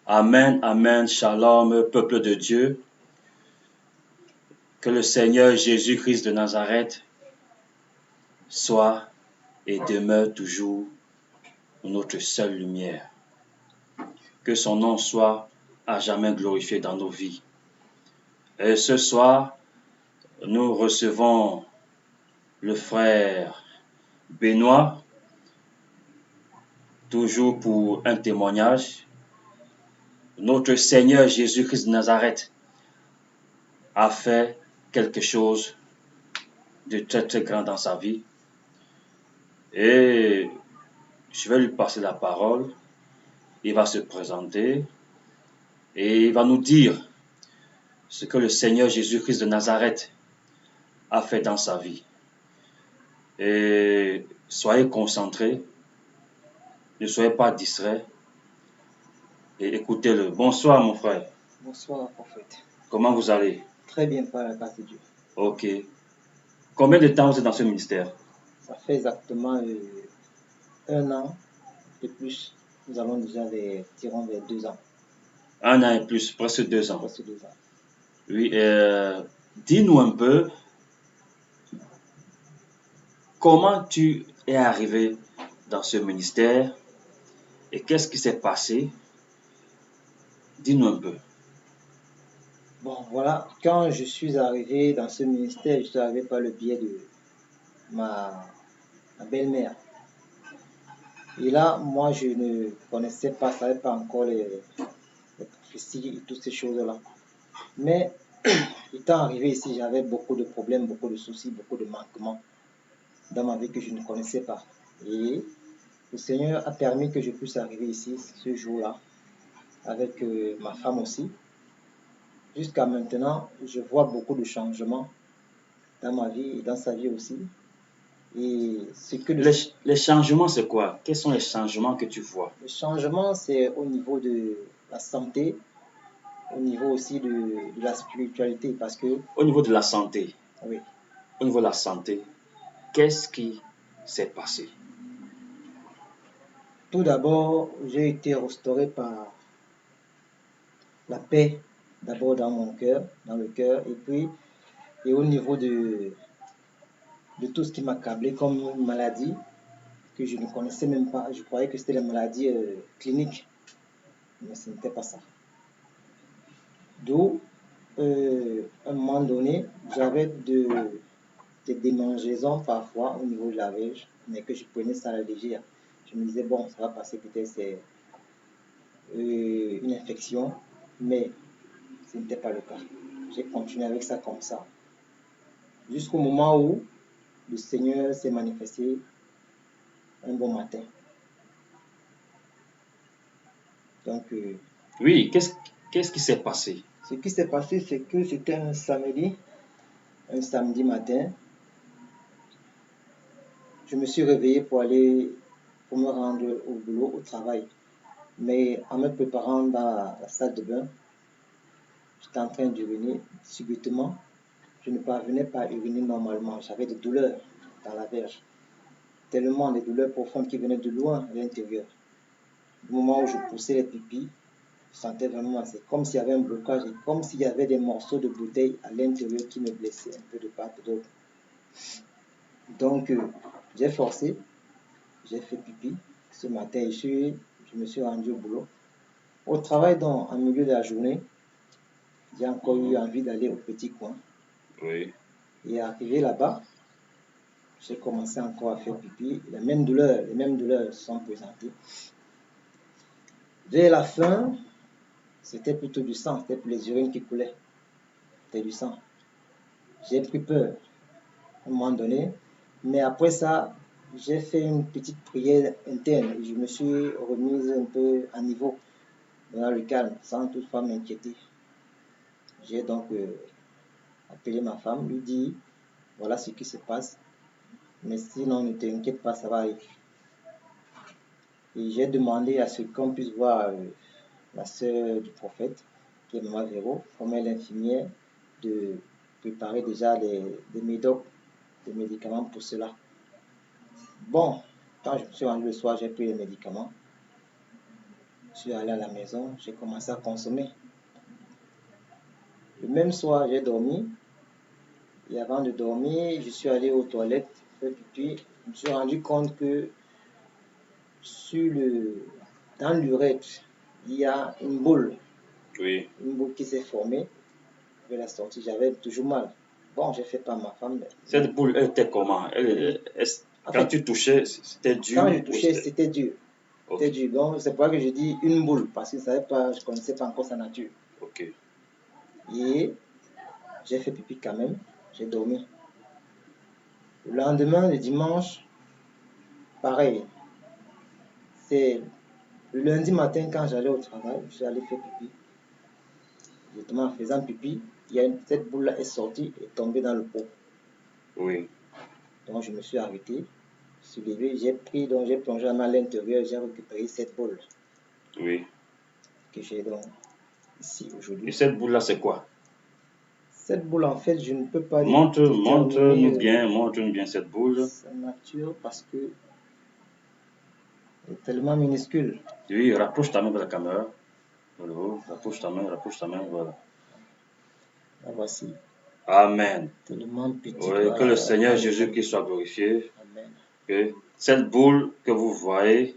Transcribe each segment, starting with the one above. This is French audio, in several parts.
Amen, amen, shalom, peuple de Dieu. Que le Seigneur Jésus-Christ de Nazareth soit et demeure toujours notre seule lumière. Que son nom soit à jamais glorifié dans nos vies. Et ce soir, nous recevons le frère Benoît, toujours pour un témoignage. Notre Seigneur Jésus-Christ de Nazareth a fait quelque chose de très très grand dans sa vie. Et je vais lui passer la parole. Il va se présenter et il va nous dire ce que le Seigneur Jésus-Christ de Nazareth a fait dans sa vie. Et soyez concentrés, ne soyez pas distraits et écoutez-le. Bonsoir mon frère. Bonsoir, prophète. Comment vous allez? Très bien, par la grâce de Dieu. Ok. Combien de temps vous êtes dans ce ministère? Ça fait exactement 1 an et plus. Nous allons déjà tirons vers 2 ans. 1 an et plus, presque 2 ans. Presque 2 ans. Oui, dis-nous un peu comment tu es arrivé dans ce ministère et qu'est-ce qui s'est passé? Dis-nous un peu. Bon, voilà. Quand je suis arrivé dans ce ministère, je suis arrivé par le biais de ma belle-mère. Et là, moi, je ne connaissais pas, je ne savais pas encore les prophéties et toutes ces choses-là. Mais étant arrivé ici, j'avais beaucoup de problèmes, beaucoup de soucis, beaucoup de manquements dans ma vie que je ne connaissais pas. Et le Seigneur a permis que je puisse arriver ici ce jour-là avec ma femme aussi. Jusqu'à maintenant, je vois beaucoup de changements dans ma vie et dans sa vie aussi. Et ce que Les changements, c'est quoi? Quels sont les changements que tu vois? le changement, c'est au niveau de la santé, au niveau aussi de la spiritualité, parce que... Au niveau de la santé, Oui. Au niveau de la santé, qu'est-ce qui s'est passé? Tout d'abord, j'ai été restauré par la paix, d'abord dans mon cœur, dans le cœur, et puis et au niveau de tout ce qui m'accablait comme une maladie que je ne connaissais même pas. Je croyais que c'était la maladie clinique, mais ce n'était pas ça. D'où, à un moment donné, j'avais des démangeaisons parfois au niveau de la verge, mais que je prenais ça à la légère. Je me disais, bon, ça va passer, peut-être c'est une infection, mais ce n'était pas le cas. J'ai continué avec ça comme ça, jusqu'au moment où le Seigneur s'est manifesté un bon matin. Donc, Oui, qu'est-ce qui s'est passé? ce qui s'est passé, c'est que c'était un samedi matin. Je me suis réveillé pour me rendre au boulot, au travail. Mais en me préparant dans la salle de bain, j'étais en train d'uriner. Subitement, je ne parvenais pas à uriner normalement. J'avais des douleurs dans la verge. Tellement des douleurs profondes qui venaient de loin à l'intérieur. Au moment où je poussais les pipis, je sentais vraiment, c'est comme s'il y avait un blocage et comme s'il y avait des morceaux de bouteille à l'intérieur qui me blessaient un peu de part et d'autre. Donc, j'ai forcé, j'ai fait pipi. Ce matin, je me suis rendu au boulot. Au travail, donc, en milieu de la journée, j'ai encore eu envie d'aller au petit coin. Oui. Et arrivé là-bas, j'ai commencé encore à faire pipi. Les mêmes douleurs se sont présentées. Vers la fin, c'était plutôt du sang, c'était pour les urines qui coulaient. C'était du sang. J'ai pris peur à un moment donné, mais après ça, j'ai fait une petite prière interne et je me suis remise un peu à niveau dans le calme, sans toutefois m'inquiéter. J'ai donc appelé ma femme, lui dit voilà ce qui se passe, mais sinon ne t'inquiète pas, ça va aller. Et j'ai demandé à ce qu'on puisse voir la sœur du prophète, qui est Maman Véro, comme elle est infirmière, de préparer déjà des médocs, des médicaments pour cela. Bon, quand je me suis rendu le soir, j'ai pris les médicaments. Je suis allé à la maison, j'ai commencé à consommer. Le même soir, j'ai dormi. Et avant de dormir, je suis allé aux toilettes faire pipi. Je me suis rendu compte que dans l'urètre, il y a une boule Oui. qui s'est formée. Je l'ai sortie, j'avais toujours mal. Bon, j'ai fait par ma femme. Cette boule, elle était comment? Quand tu touchais, c'était dur? Quand je touchais, c'était dur. Okay. C'était dur. Donc, c'est pour ça que je dis une boule, parce que je ne connaissais pas encore sa nature. Ok. Et j'ai fait pipi quand même. J'ai dormi. Le lendemain, le dimanche, pareil. C'est le lundi matin, quand j'allais au travail, je suis allé faire pipi. Justement, en faisant pipi, cette boule-là est sortie et est tombée dans le pot. Oui. Donc, je me suis arrêté, je suis levé, j'ai plongé la main à l'intérieur, j'ai récupéré cette boule. Oui. Que j'ai donc ici aujourd'hui. Et cette boule-là, c'est quoi? Cette boule, en fait, je ne peux pas Montre-nous bien cette boule. Sa nature, parce que elle est tellement minuscule. Oui, rapproche ta main de la caméra. Rapproche ta main, voilà. La voici. Amen. Tellement petite. Oui, Voilà, que le Seigneur Jésus-Christ soit glorifié. Amen. Que cette boule que vous voyez,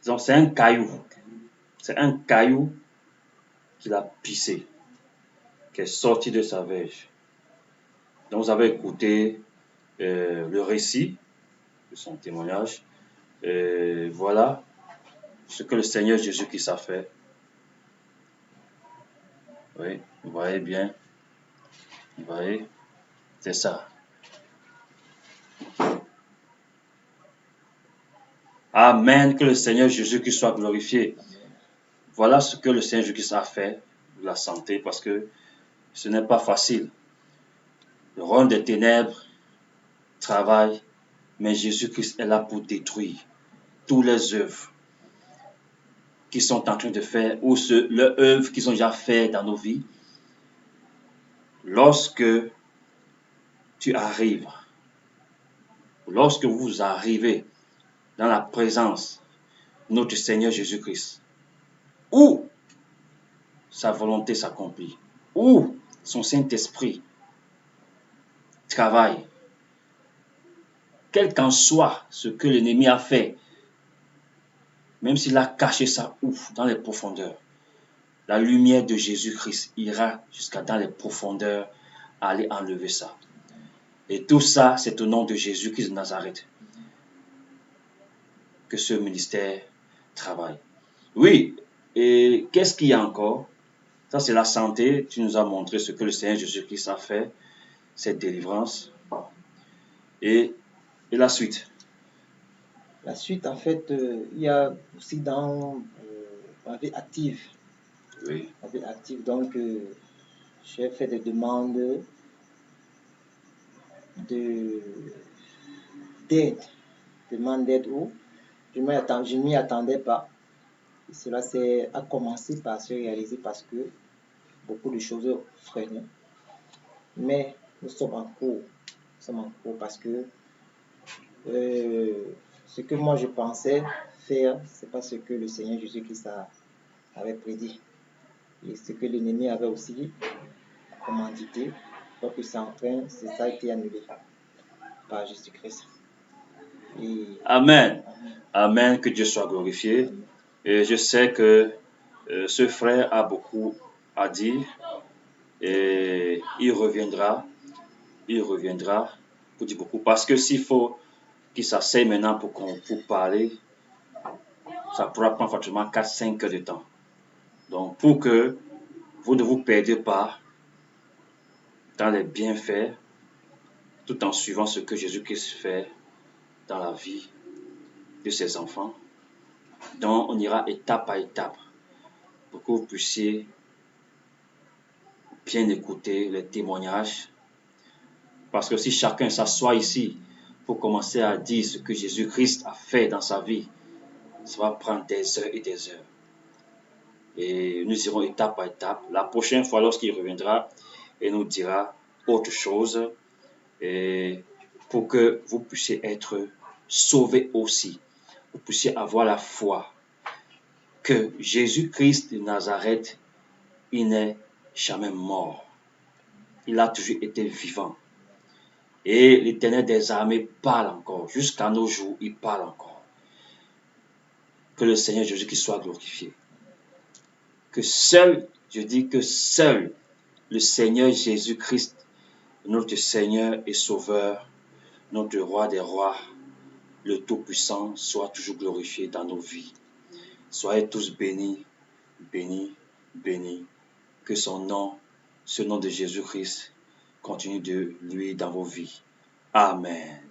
c'est un caillou. C'est un caillou qu'il a pissé, qui est sorti de sa verge. Donc vous avez écouté le récit de son témoignage. Voilà ce que le Seigneur Jésus-Christ a fait. Oui, vous voyez bien. Vous voyez, c'est ça. Amen, que le Seigneur Jésus-Christ soit glorifié. Voilà ce que le Seigneur Jésus-Christ a fait pour la santé, parce que ce n'est pas facile. Le royaume des ténèbres travaille, mais Jésus-Christ est là pour détruire toutes les œuvres qu'ils sont en train de faire, ou leurs œuvres qu'ils ont déjà fait dans nos vies. Lorsque tu arrives, lorsque vous arrivez dans la présence de notre Seigneur Jésus-Christ, où sa volonté s'accomplit, où son Saint-Esprit travaille, quel qu'en soit ce que l'ennemi a fait, même s'il a caché ça dans les profondeurs, la lumière de Jésus-Christ ira jusqu'à dans les profondeurs aller enlever ça. Et tout ça, c'est au nom de Jésus-Christ de Nazareth que ce ministère travaille. Oui, et qu'est-ce qu'il y a encore? Ça, c'est la santé. Tu nous as montré ce que le Seigneur Jésus-Christ a fait, cette délivrance. Et la suite? La suite, en fait, il y a aussi dans la vie active. Oui. La vie active, donc, j'ai fait des demandes d'aide. Demande d'aide où je ne m'y attendais pas. Et cela a commencé par se réaliser parce que beaucoup de choses freinaient. Mais nous sommes en cours. Nous sommes en cours parce que ce que moi je pensais faire, ce n'est pas ce que le Seigneur Jésus-Christ avait prédit. Et ce que l'ennemi avait aussi commandité, donc ça a été annulé par Jésus-Christ. Amen. Amen. Que Dieu soit glorifié. Et je sais que ce frère a beaucoup à dire et il reviendra pour dire beaucoup. Parce que s'il faut qu'il s'asseye maintenant pour parler, ça pourra prendre pratiquement 4-5 heures de temps. Donc, pour que vous ne vous perdiez pas dans les bienfaits, tout en suivant ce que Jésus-Christ fait dans la vie de ses enfants, donc on ira étape par étape pour que vous puissiez bien écouter les témoignages. Parce que si chacun s'assoit ici pour commencer à dire ce que Jésus-Christ a fait dans sa vie, ça va prendre des heures et des heures. Et nous irons étape par étape. La prochaine fois, lorsqu'il reviendra, il nous dira autre chose, et pour que vous puissiez être sauvés aussi. Vous puissiez avoir la foi que Jésus-Christ de Nazareth, il n'est jamais mort. Il a toujours été vivant. Et l'Éternel des armées parle encore. Jusqu'à nos jours, il parle encore. Que le Seigneur Jésus-Christ soit glorifié. Que seul, je dis que seul le Seigneur Jésus-Christ, notre Seigneur et Sauveur, notre Roi des rois, le Tout-Puissant, soit toujours glorifié dans nos vies. Soyez tous bénis, bénis, bénis. Que son nom, ce nom de Jésus-Christ, continue de lui dans vos vies. Amen.